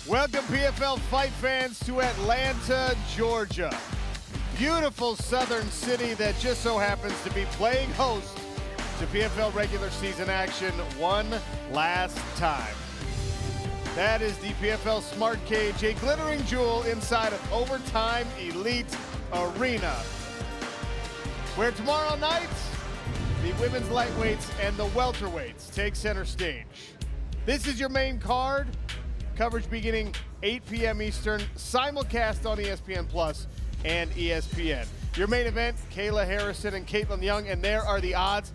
Welcome, PFL fight fans, to Atlanta, Georgia. Beautiful southern city that just so happens to be playing host to PFL regular season action one last time. That is the PFL Smart Cage, a glittering jewel inside of Overtime Elite Arena, where tomorrow night, the women's lightweights and the welterweights take center stage. This is your main card. Coverage beginning 8 p.m. Eastern, simulcast on ESPN Plus and ESPN. Your main event, Kayla Harrison and KAITLIN Young, and there are the odds.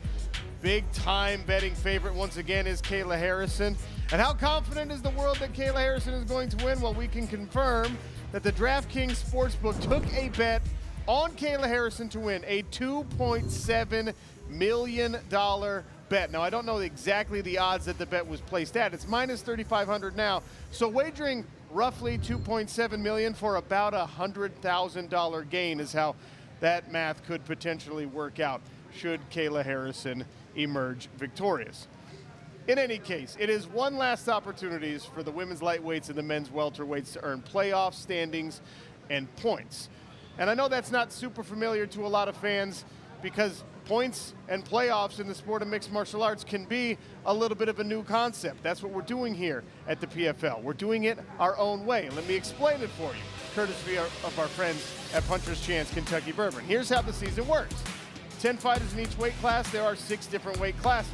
Big time betting favorite once again is Kayla Harrison. And how confident is the world that Kayla Harrison is going to win? Well, we can confirm that the DraftKings Sportsbook took a bet on Kayla Harrison to win, a $2.7 million bet. Now, I don't know exactly the odds that the bet was placed at. It's minus 3,500 now. So wagering roughly $2.7 million for about a $100,000 gain is how that math could potentially work out should Kayla Harrison emerge victorious. In any case, it is one last opportunity for the women's lightweights and the men's welterweights to earn playoff standings and points. And I know that's not super familiar to a lot of fans because points and playoffs in the sport of mixed martial arts can be a little bit of a new concept. That's what we're doing here at the PFL. We're doing it our own way. Let me explain it for you, courtesy of our friends at Puncher's Chance Kentucky Bourbon. Here's how the season works. 10 fighters in each weight class. There are 6 different weight classes.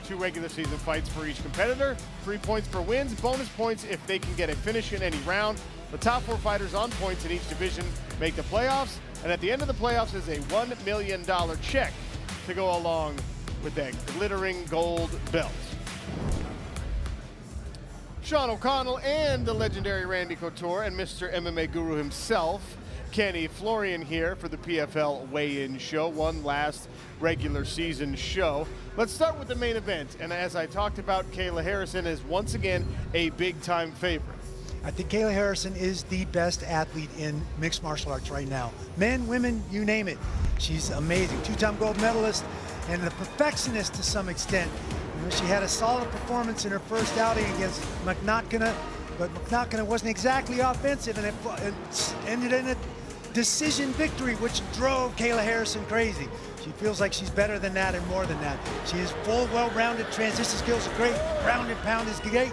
2 regular season fights for each competitor, 3 points for wins, bonus points if they can get a finish in any round. The top 4 fighters on points in each division make the playoffs, and at the end of the playoffs is a $1 million check to go along with that glittering gold belt. Sean O'Connell and the legendary Randy Couture and Mr. MMA Guru himself, Kenny Florian, here for the PFL Weigh-In show, one last regular season show. Let's start with the main event, and as I talked about, Kayla Harrison is once again a big-time favorite. I think Kayla Harrison is the best athlete in mixed martial arts right now. Men, women, you name it. She's amazing. 2-time gold medalist and a perfectionist to some extent. You know, she had a solid performance in her first outing against McNaughton, but McNaughton wasn't exactly offensive, and it ended in a decision victory, which drove Kayla Harrison crazy. She feels like she's better than that and more than that. She is full, well-rounded. Transition skills are great. Ground and pound is great.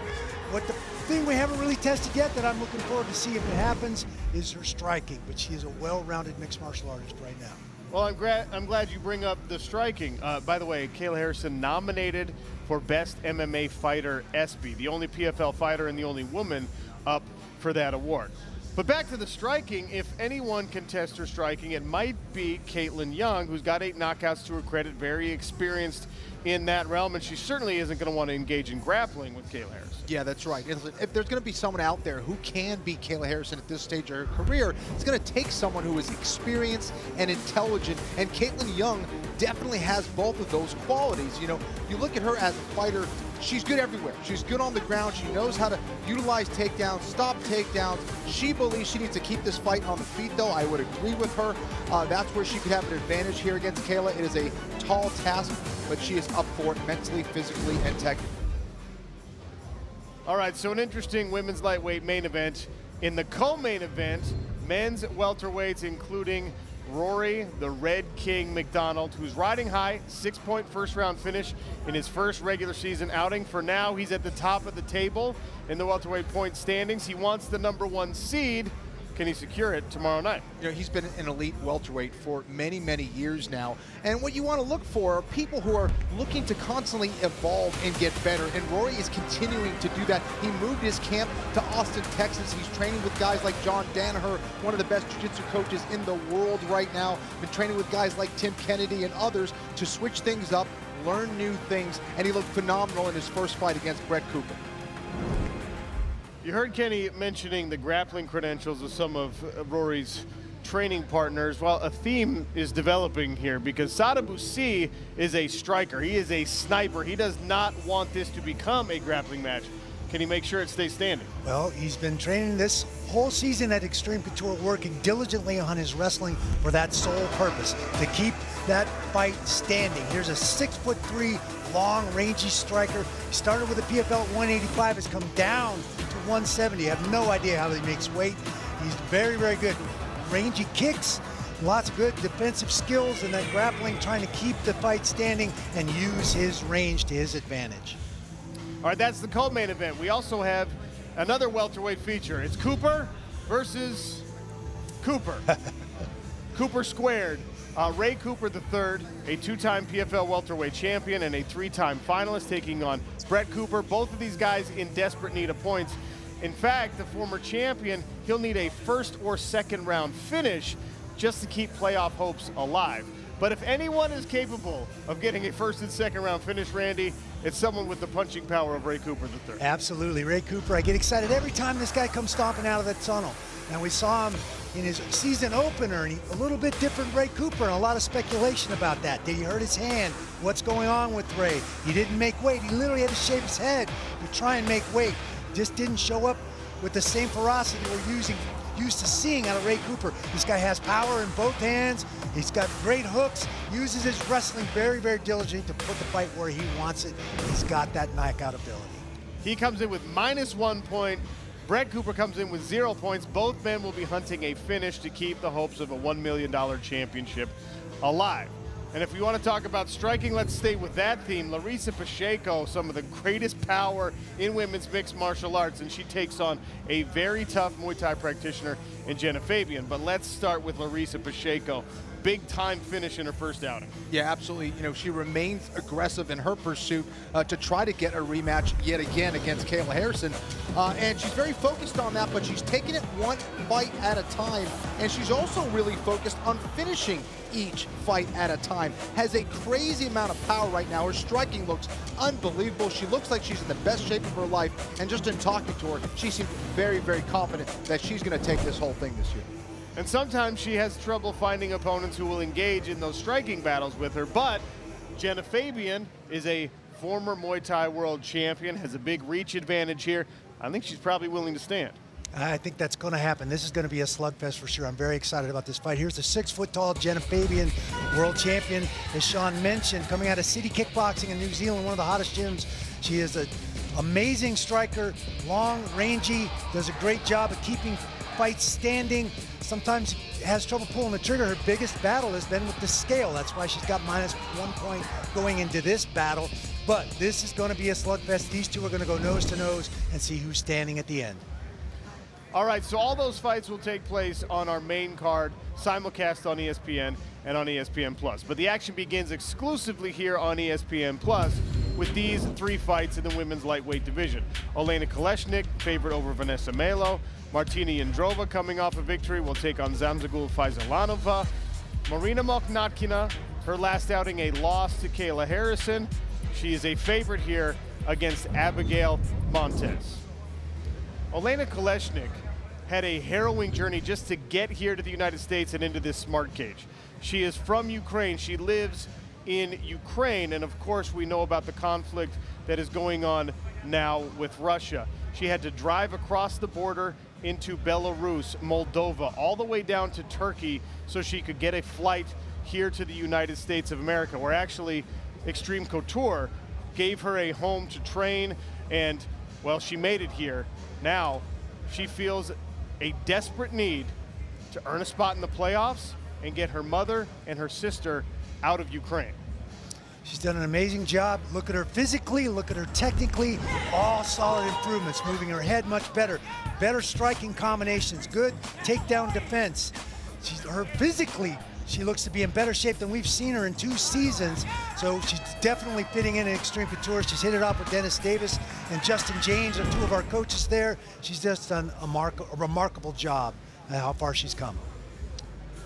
What the thing we haven't really tested yet that I'm looking forward to see if it happens is her striking, but she is a well-rounded mixed martial artist right now. Well, I'm glad you bring up the striking. By the way, Kayla Harrison nominated for Best MMA Fighter ESPY, the only PFL fighter and the only woman up for that award. But back to the striking, if anyone can test her striking, it might be KAITLIN Young, who's got 8 knockouts to her credit, very experienced in that realm, and she certainly isn't going to want to engage in grappling with Kayla Harrison. Yeah, that's right. If there's going to be someone out there who can beat Kayla Harrison at this stage of her career, it's going to take someone who is experienced and intelligent, and KAITLIN Young definitely has both of those qualities. You know, you look at her as a fighter, she's good everywhere. She's good on the ground. She knows how to utilize takedowns, stop takedowns. She believes she needs to keep this fight on the feet, though. I would agree with her. That's where she could have an advantage here against Kayla. It is a tall task, but she is up for it mentally, physically, and technically. All right, so an interesting women's lightweight main event. In the co-main event, men's welterweights, including Rory, the Red King McDonald, who's riding high, 6-point first-round finish in his first regular season outing. For now, he's at the top of the table in the welterweight point standings. He wants the #1 seed. Can he secure it tomorrow night? You know, he's been an elite welterweight for many, many years now. And what you want to look for are people who are looking to constantly evolve and get better. And Rory is continuing to do that. He moved his camp to Austin, Texas. He's training with guys like John Danaher, one of the best jiu-jitsu coaches in the world right now. Been training with guys like Tim Kennedy and others to switch things up, learn new things, and he looked phenomenal in his first fight against Brett Cooper. You heard Kenny mentioning the grappling credentials of some of Rory's training partners. Well, a theme is developing here because Sada Boucy is a striker. He is a sniper. He does not want this to become a grappling match. Can he make sure it stays standing? Well, he's been training this whole season at Extreme Couture, working diligently on his wrestling for that sole purpose, to keep that fight standing. Here's a 6'3", long, rangy striker. He started with a PFL at 185, has come down to 170. I have no idea how he makes weight. He's very, very good. Rangy kicks, lots of good defensive skills, and then grappling, trying to keep the fight standing and use his range to his advantage. All right, that's the co-main event. We also have another welterweight feature. It's Cooper versus Cooper. Cooper squared. Ray Cooper III, a two-time PFL welterweight champion and a three-time finalist, taking on Brett Cooper. Both of these guys in desperate need of points. In fact, the former champion, he'll need a first or second round finish just to keep playoff hopes alive. But if anyone is capable of getting a first and second round finish, Randy, it's someone with the punching power of Ray Cooper III. Absolutely. Ray Cooper, I get excited every time this guy comes stomping out of that tunnel. And we saw him in his season opener, and a little bit different Ray Cooper, and a lot of speculation about that. Did he hurt his hand? What's going on with Ray? He didn't make weight. He literally had to shave his head to try and make weight. Just didn't show up with the same ferocity we're used to seeing out of Ray Cooper. This guy has power in both hands. He's got great hooks, uses his wrestling very, very diligently to put the fight where he wants it. He's got that knockout ability. He comes in with -1 point. Brett Cooper comes in with 0 points. Both men will be hunting a finish to keep the hopes of a $1 million championship alive. And if we want to talk about striking, let's stay with that theme. Larissa Pacheco, some of the greatest power in women's mixed martial arts, and she takes on a very tough Muay Thai practitioner in Jenna Fabian. But let's start with Larissa Pacheco. Big time finish in her first outing. Yeah, absolutely. You know, she remains aggressive in her pursuit to try to get a rematch yet again against Kayla Harrison. And she's very focused on that, but she's taking it one fight at a time. And she's also really focused on finishing each fight at a time. Has a crazy amount of power right now. Her striking looks unbelievable. She looks like she's in the best shape of her life. And just in talking to her, she seems very, very confident that she's going to take this whole thing this year. And sometimes she has trouble finding opponents who will engage in those striking battles with her, but Jenna Fabian is a former Muay Thai world champion, has a big reach advantage here. I think she's probably willing to stand. I think that's going to happen. This is going to be a slugfest for sure. I'm very excited about this fight. Here's the 6-foot-tall Jenna Fabian, world champion, as Sean mentioned, coming out of City Kickboxing in New Zealand, one of the hottest gyms. She is an amazing striker, long, rangy, does a great job of keeping fights standing. Sometimes has trouble pulling the trigger. Her biggest battle has been with the scale. That's why she's got -1 point going into this battle. But this is going to be a slugfest. These two are going to go nose to nose and see who's standing at the end. All right, so all those fights will take place on our main card, simulcast on ESPN and on ESPN+. But the action begins exclusively here on ESPN+, with these 3 fights in the women's lightweight division. Olena Kolesnik, favorite over Vanessa Melo. Martina Jandrova, coming off a victory, will take on Zamzagul Faisalanova. Marina Moknatkina, her last outing a loss to Kayla Harrison. She is a favorite here against Abigail Montes. Olena Kolesnik had a harrowing journey just to get here to the United States and into this smart cage. She is from Ukraine. She lives in Ukraine, and of course we know about the conflict that is going on now with Russia. She had to drive across the border into Belarus, Moldova, all the way down to Turkey so she could get a flight here to the United States of America, where actually Extreme Couture gave her a home to train, and well, she made it here. Now she feels a desperate need to earn a spot in the playoffs and get her mother and her sister out of Ukraine. She's done an amazing job. Look at her physically, look at her technically, all solid improvements, moving her head much better, better striking combinations, good takedown defense. Physically, she looks to be in better shape than we've seen her in 2 seasons, so she's definitely fitting in Extreme Couture. She's hit it off with Dennis Davis and Justin James, are 2 of our coaches there. She's just done a remarkable job at how far she's come.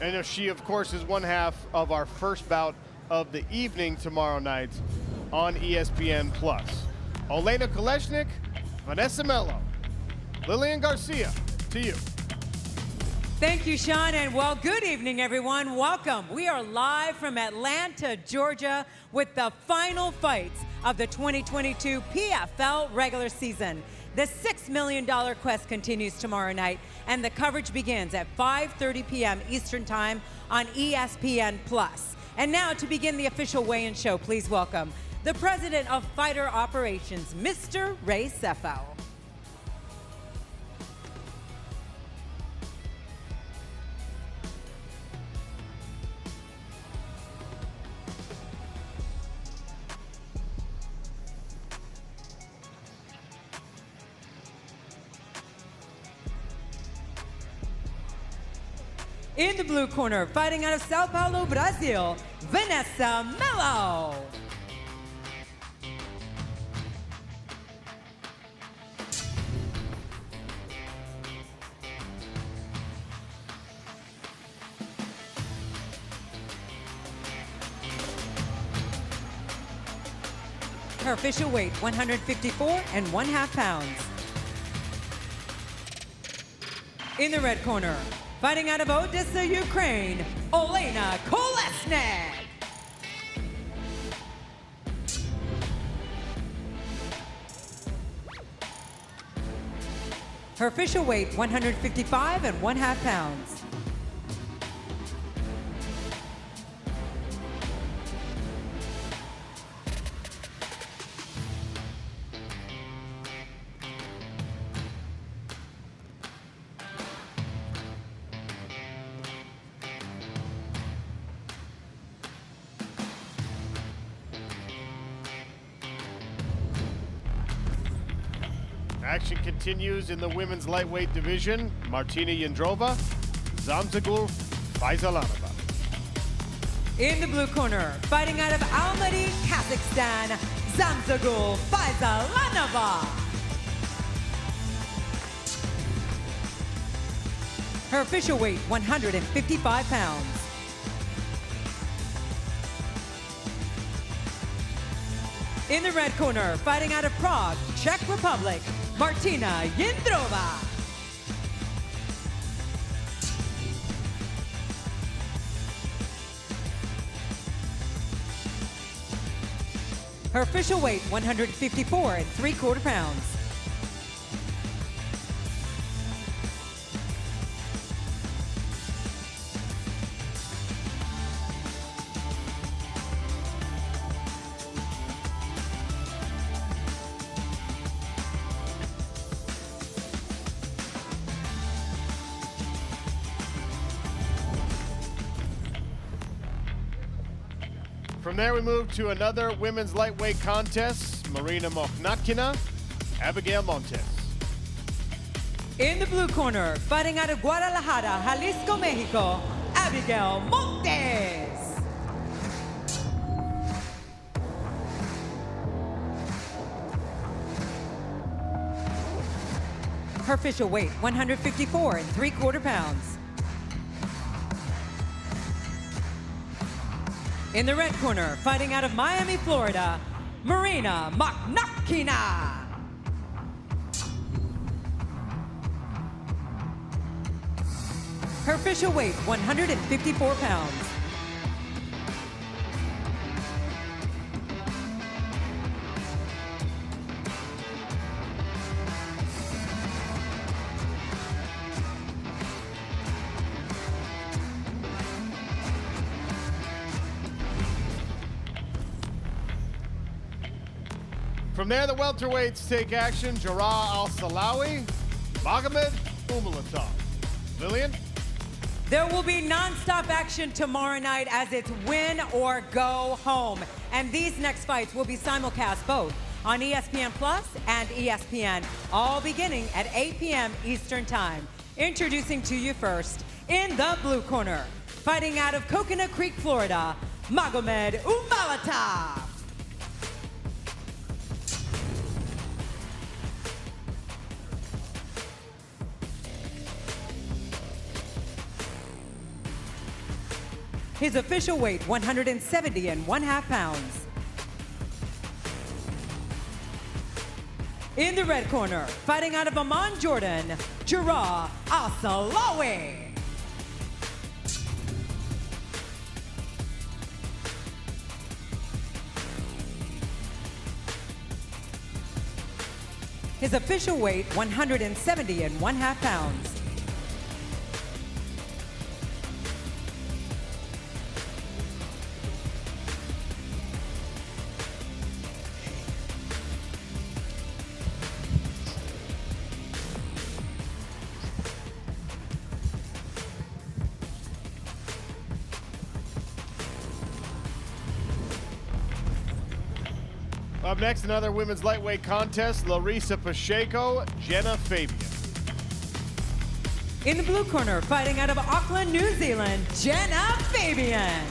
And she, of course, is one half of our first bout of the evening tomorrow night on ESPN+. Olena Kolesnik, Vanessa Melo, Lillian Garcia, to you. Thank you, Sean, and well, good evening, everyone. Welcome. We are live from Atlanta, Georgia, with the final fights of the 2022 PFL regular season. The $6 million quest continues tomorrow night, and the coverage begins at 5:30 p.m. Eastern Time on ESPN+. And now, to begin the official weigh-in show, please welcome the president of Fighter Operations, Mr. Ray Sefo. In the blue corner, fighting out of Sao Paulo, Brazil, Vanessa Mello. Her official weight, 154.5 pounds. In the red corner, fighting out of Odessa, Ukraine, Olena Kolesnik. Her official weight, 155.5 pounds. Action continues in the women's lightweight division. Martina Yendrova, Zamzagul Faizalanova. In the blue corner, fighting out of Almaty, Kazakhstan, Zamzagul Faizalanova. Her official weight, 155 pounds. In the red corner, fighting out of Prague, Czech Republic, Martina Yendrova. Her official weight, 154.75 pounds. From there, we move to another women's lightweight contest. Marina Mokhnatkina, Abigail Montes. In the blue corner, fighting out of Guadalajara, Jalisco, Mexico, Abigail Montes. Her official weight, 154.75 pounds. In the red corner, fighting out of Miami, Florida, Marina Mokhnatkina. Her official weight, 154 pounds. From there, the welterweights take action. Jarrah Al-Salawi, Magomed Umalatov. Lillian? There will be non-stop action tomorrow night as it's win or go home. And these next fights will be simulcast both on ESPN Plus and ESPN, all beginning at 8 p.m. Eastern Time. Introducing to you first, in the blue corner, fighting out of Coconut Creek, Florida, Magomed Umalatov. His official weight, 170.5 pounds. In the red corner, fighting out of Amman, Jordan, Jarrah Al-Salawi. His official weight, 170.5 pounds. Up next, another women's lightweight contest. Larissa Pacheco, Jenna Fabian. In the blue corner, fighting out of Auckland, New Zealand, Jenna Fabian.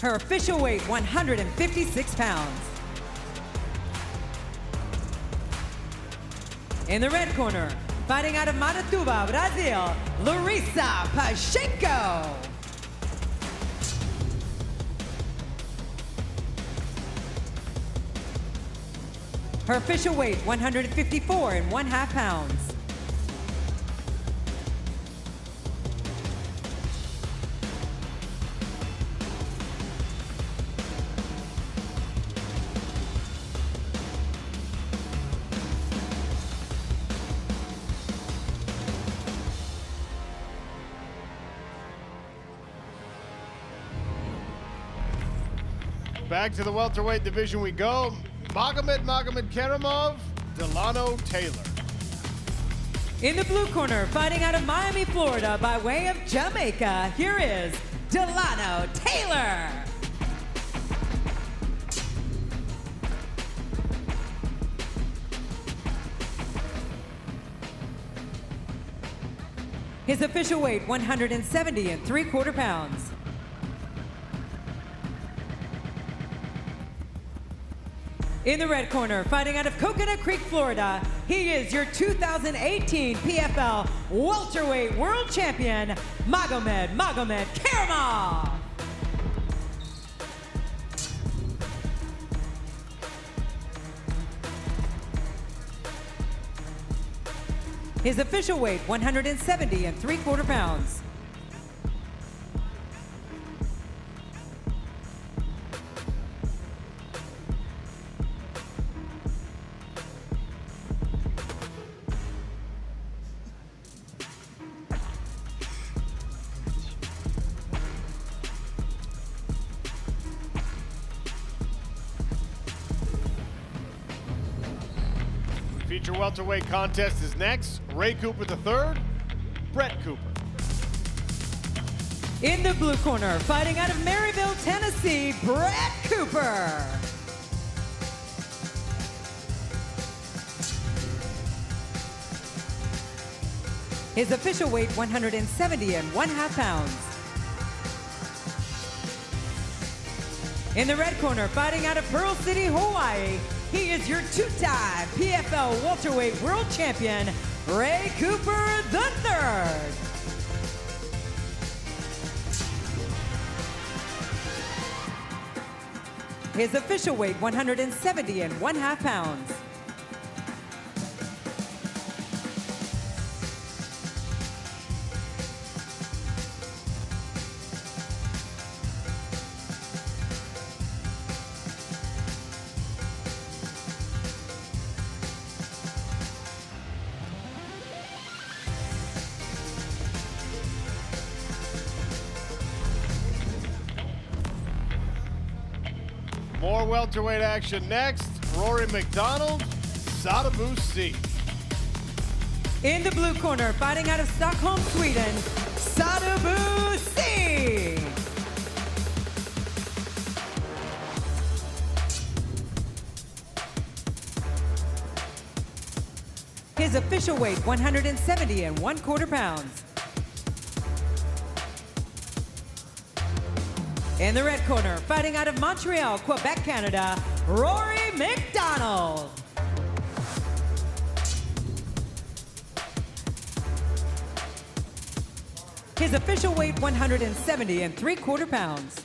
Her official weight, 156 pounds. In the red corner, fighting out of Marituba, Brazil, Larissa Pacheco. Her official weight, 154.5 pounds. Back to the welterweight division we go. Magomed Karamov, DILANO Taylor. In the blue corner, fighting out of Miami, Florida, by way of Jamaica, here is DILANO Taylor. His official weight, 170.75 pounds. In the red corner, fighting out of Coconut Creek, Florida, he is your 2018 PFL welterweight world champion, Magomed Karamov. His official weight, 170.75 pounds. Feature welterweight contest is next. Ray Cooper III, Brett Cooper. In the blue corner, fighting out of Maryville, Tennessee, Brett Cooper. His official weight, 170.5 pounds. In the red corner, fighting out of Pearl City, Hawaii, he is your two-time PFL welterweight world champion, Ray Cooper III. His official weight, 170.5 pounds. More welterweight action next. Rory McDonald, Sadabu C. In the blue corner, fighting out of Stockholm, Sweden, Sadabu C. His official weight, 170.25 pounds. In the red corner, fighting out of Montreal, Quebec, Canada, Rory McDonald. His official weight, 170.75 pounds.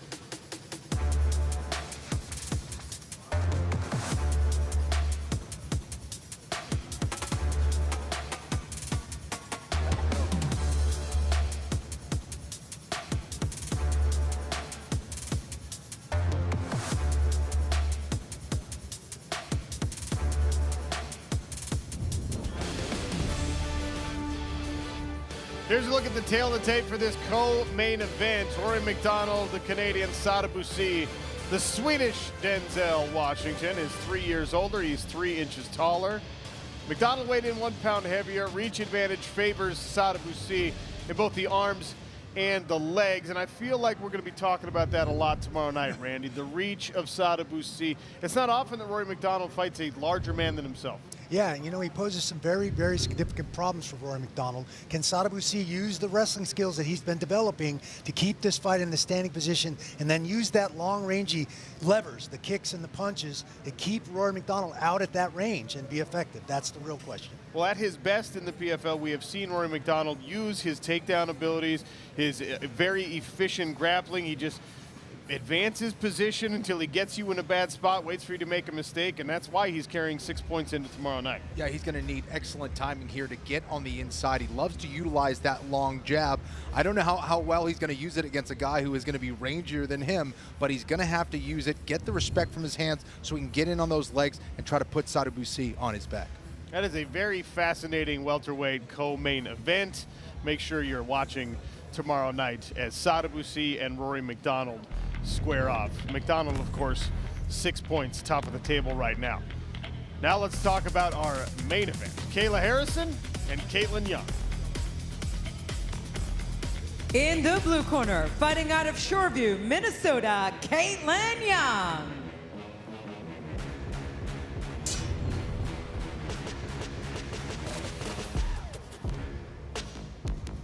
Here's a look at the tail of the tape for this co-main event. Rory McDonald, the Canadian Sadabu C. The Swedish Denzel Washington is 3 years older. He's 3 inches taller. McDonald weighed in 1 pound heavier. Reach advantage favors Sadabu C in both the arms and the legs, and I feel like we're going to be talking about that a lot tomorrow night, Randy. The reach of Sada Boucy. It's not often that Rory McDonald fights a larger man than himself. Yeah, you know, he poses some very, very significant problems for Rory McDonald. Can Sada Boucy use the wrestling skills that he's been developing to keep this fight in the standing position and then use that long-rangey levers, the kicks and the punches, to keep Rory McDonald out at that range and be effective? That's the real question. Well, at his best in the PFL, we have seen Rory McDonald use his takedown abilities, his very efficient grappling. He just advances position until he gets you in a bad spot, waits for you to make a mistake, and that's why he's carrying 6 points into tomorrow night. Yeah, he's going to need excellent timing here to get on the inside. He loves to utilize that long jab. I don't know how well he's going to use it against a guy who is going to be rangier than him, but he's going to have to use it, get the respect from his hands so he can get in on those legs and try to put Sada Boucy on his back. That is a very fascinating welterweight co-main event. Make sure you're watching tomorrow night as Sada Boucy and Rory McDonald square off. McDonald, of course, 6 points, top of the table right now. Now let's talk about our main event. Kayla Harrison and KAITLIN Young. In the blue corner, fighting out of Shoreview, Minnesota, KAITLIN Young.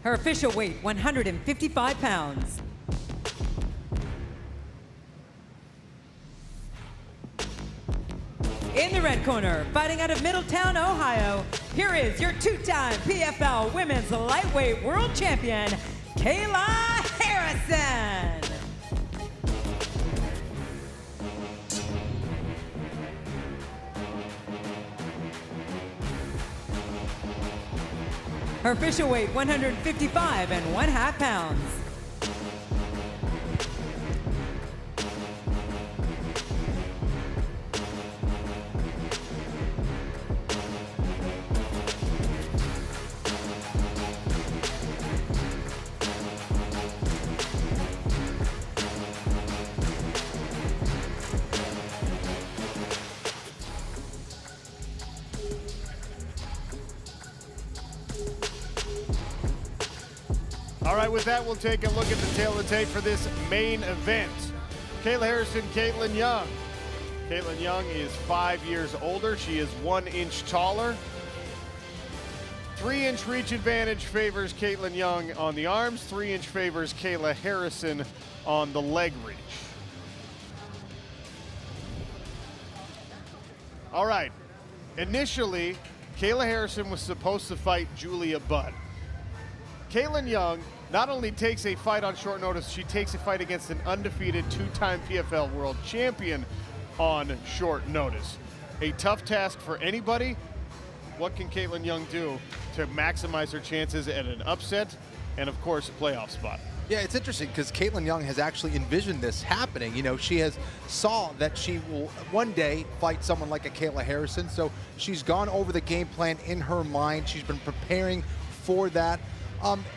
Her official weight, 155 pounds. In the red corner, fighting out of Middletown, Ohio, here is your two-time PFL Women's Lightweight World Champion, Kayla Harrison. Her official weight, 155.5 pounds. All right, with that, we'll take a look at the tail of the tape for this main event. Kayla Harrison, KAITLIN Young. KAITLIN Young is 5 years older. She is 1 inch taller. 3-inch reach advantage favors KAITLIN Young on the arms. 3-inch favors Kayla Harrison on the leg reach. All right, initially, Kayla Harrison was supposed to fight Julia Budd. KAITLIN Young not only takes a fight on short notice, she takes a fight against an undefeated 2-time PFL world champion on short notice. A tough task for anybody. What can KAITLIN Young do to maximize her chances at an upset and, of course, a playoff spot? Yeah, it's interesting because KAITLIN Young has actually envisioned this happening. You know, she has saw that she will one day fight someone like a Kayla Harrison, so she's gone over the game plan in her mind. She's been preparing for that.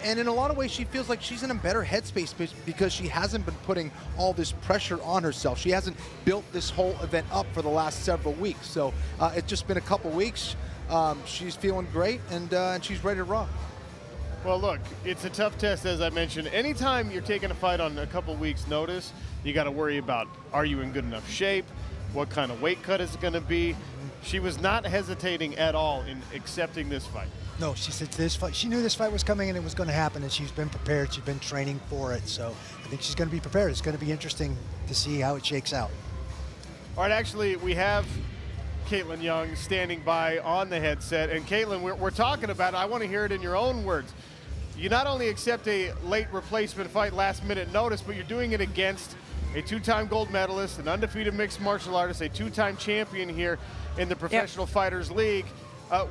And in a lot of ways, she feels like she's in a better headspace because she hasn't been putting all this pressure on herself. She hasn't built this whole event up for the last several weeks. So it's just been a couple weeks. She's feeling great, and she's ready to rock. Well, look, it's a tough test, as I mentioned. Anytime you're taking a fight on a couple weeks' notice, you got to worry about, are you in good enough shape? What kind of weight cut is it going to be? She was not hesitating at all in accepting this fight. No, she said this fight. She knew this fight was coming and it was going to happen, and she's been prepared. She's been training for it, so I think she's going to be prepared. It's going to be interesting to see how it shakes out. All right, actually, we have KAITLIN Young standing by on the headset, and KAITLIN, we're talking about it. I want to hear it in your own words. You not only accept a late replacement fight, last-minute notice, but you're doing it against a 2-time gold medalist, an undefeated mixed martial artist, a 2-time champion here in the Professional Fighters League.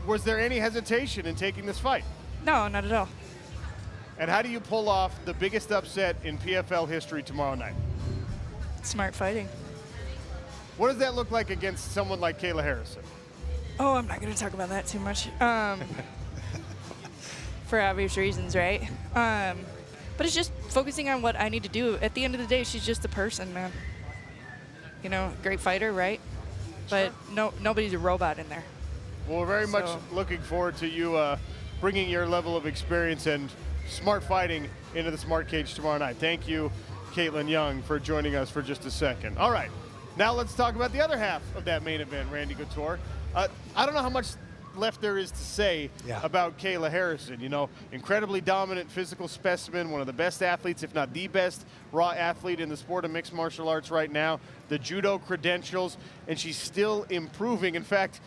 Was there any hesitation in taking this fight? No, not at all. And how do you pull off the biggest upset in PFL history tomorrow night? Smart fighting. What does that look like against someone like Kayla Harrison? Oh, I'm not going to talk about that too much. For obvious reasons, right? But it's just focusing on what I need to do. At the end of the day, she's just a person, man. You know, great fighter, right? But nobody's a robot in there. Well, we're very much looking forward to you bringing your level of experience and smart fighting into the Smart Cage tomorrow night. Thank you, KAITLIN Young, for joining us for just a second. All right, now let's talk about the other half of that main event, Randy Couture. I don't know how much left there is to say about Kayla Harrison. You know, incredibly dominant physical specimen, one of the best athletes, if not the best raw athlete in the sport of mixed martial arts right now, the judo credentials, and she's still improving. In fact,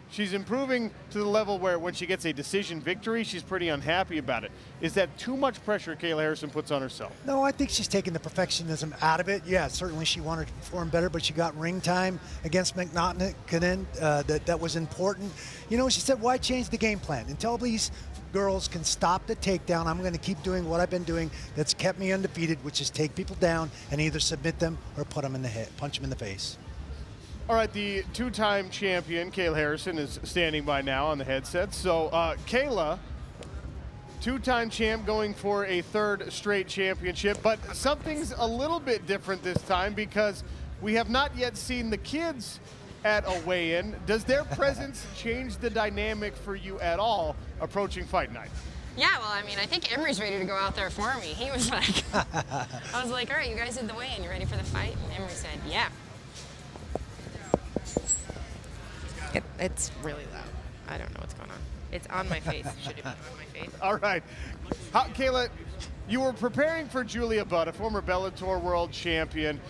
she's improving to the level where when she gets a decision victory, she's pretty unhappy about it. Is that too much pressure Kayla Harrison puts on herself? No, I think she's taking the perfectionism out of it. Yeah, certainly she wanted to perform better, but she got ring time against McNaughton. That was important. You know, she said, why change the game plan? Until these girls can stop the takedown, I'm going to keep doing what I've been doing that's kept me undefeated, which is take people down and either submit them or put them in the head, punch them in the face. All right, the two-time champion, Kayla Harrison, is standing by now on the headset. So, Kayla, two-time champ, going for a third straight championship, but something's a little bit different this time because we have not yet seen the kids at a weigh-in. Does their presence change the dynamic for you at all approaching fight night? Yeah, well, I mean, I think Emery's ready to go out there for me. He was like, I was like, all right, you guys did the weigh-in, you ready for the fight? And Emery said, yeah. It's really loud. I don't know what's going on. It's on my face. Should it be on my face? All right. Kayla, you were preparing for Julia Budd, a former Bellator world champion,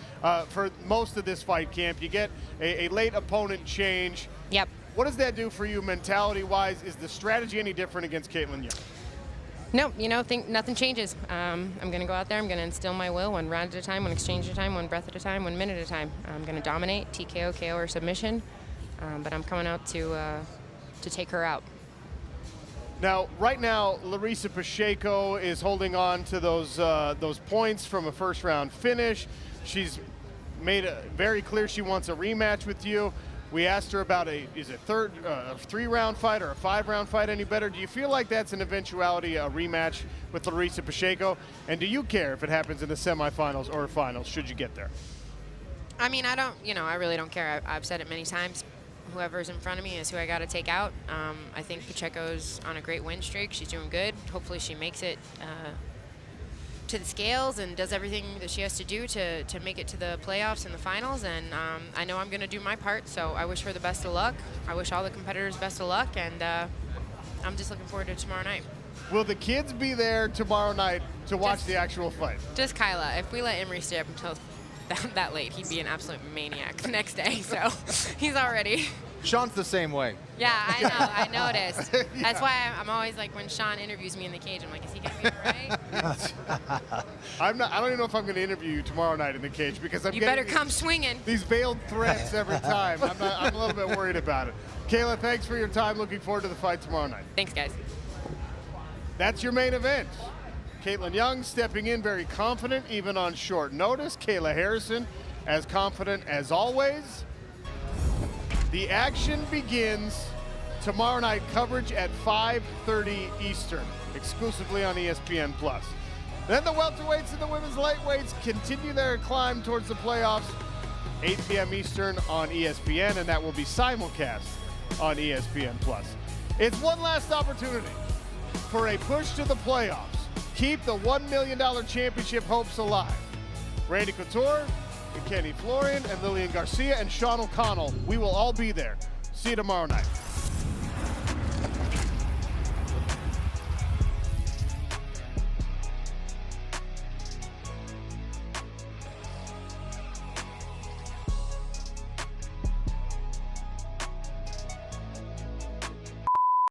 for most of this fight camp. You get a late opponent change. Yep. What does that do for you mentality-wise? Is the strategy any different against KAITLIN Young? No, you know, nothing changes. I'm going to go out there. I'm going to instill my will one round at a time, one exchange at a time, one breath at a time, 1 minute at a time. I'm going to dominate, TKO, KO, or submission. But I'm coming out to take her out. Now, right now, Larissa Pacheco is holding on to those points from a first-round finish. She's made it very clear she wants a rematch with you. We asked her about a 3-round fight or a 5-round fight any better? Do you feel like that's an eventuality, a rematch with Larissa Pacheco? And do you care if it happens in the semifinals or finals, should you get there? I mean, I really don't care. I've said it many times. Whoever's in front of me is who I got to take out. I think Pacheco's on a great win streak. She's doing good. Hopefully she makes it to the scales and does everything that she has to do to make it to the playoffs and the finals. And I know I'm going to do my part, so I wish her the best of luck. I wish all the competitors best of luck, and I'm just looking forward to tomorrow night. Will the kids be there tomorrow night to watch the actual fight? Just Kyla. If we let Emery stay up until that late, he'd be an absolute maniac the next day, so he's already. Sean's the same way. Yeah, I know, I noticed. That's why I'm always like, when Sean interviews me in the cage, I'm like, is he gonna be right? I don't even know if I'm gonna interview you tomorrow night in the cage because I'm You better come swinging. These veiled threats every time. I'm a little bit worried about it. Kayla, thanks for your time. Looking forward to the fight tomorrow night. Thanks, guys. That's your main event. KAITLIN Young stepping in very confident, even on short notice. Kayla Harrison as confident as always. The action begins tomorrow night, coverage at 5:30 Eastern, exclusively on ESPN+. Then the welterweights and the women's lightweights continue their climb towards the playoffs, 8 p.m. Eastern on ESPN, and that will be simulcast on ESPN+. It's one last opportunity for a push to the playoffs. Keep the $1 million championship hopes alive. Randy Couture, and Kenny Florian, and Lillian Garcia, and Sean O'Connell. We will all be there. See you tomorrow night.